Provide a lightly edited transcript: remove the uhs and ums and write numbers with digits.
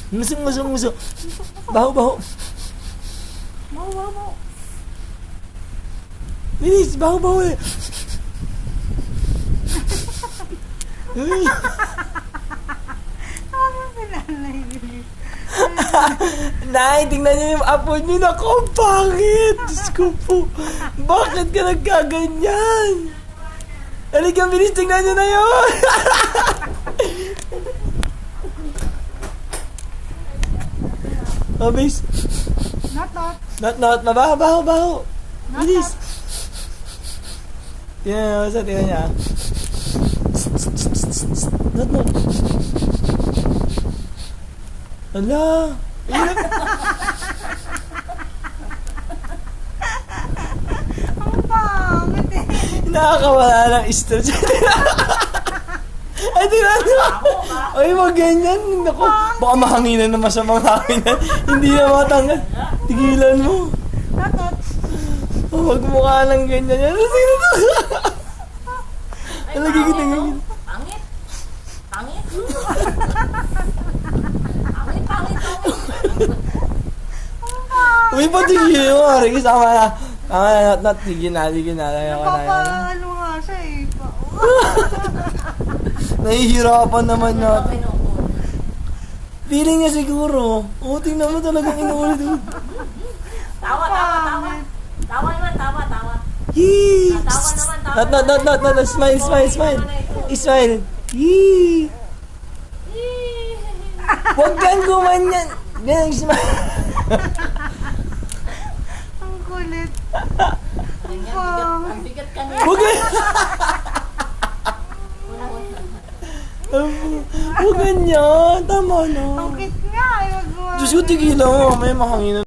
Musok. Baho. Mau. Bilis, baho eh. Uy. Ano pinalay, bilis? Nay, tingnan niyo yung apo niyo. Naku, ang pangit. Diyos ko po. Bakit ka nagkaganyan? Halika, bilis, tingnan niyo na yun. Oh, bilis. Not. Baho. Bilis. Tingnan niya. Not. Ala. Ang pangit eh. Nakakawala ng stress. Ay, tingnan niyo. Ay, wag ganyan. Naku, baka mahanginan na masamang hangin. Hindi na matanggal. Tigilan mo. Not. Huwag mukha lang ganyan. Ano sino to? Ano gigit? Pangit. Uy, patigil mo. Ricky, sama na. Not. Tigil na. Ayaw ka na. Papaano nga siya eh. Nahihirapan naman na. Feeling niya siguro. Tingnan mo talagang inuulit. Tawa. Tawa naman. Yee! Tawa naman. Not. Smile. Yee! Huwag kang gumanyan. Ganyan, smile. Ang kulit. Ang bigat ka niya. Huwag ganyan. Tama na. Ang cute nga. Ay, wag mo. Diyos ko, tigilan mo. May mahanginan.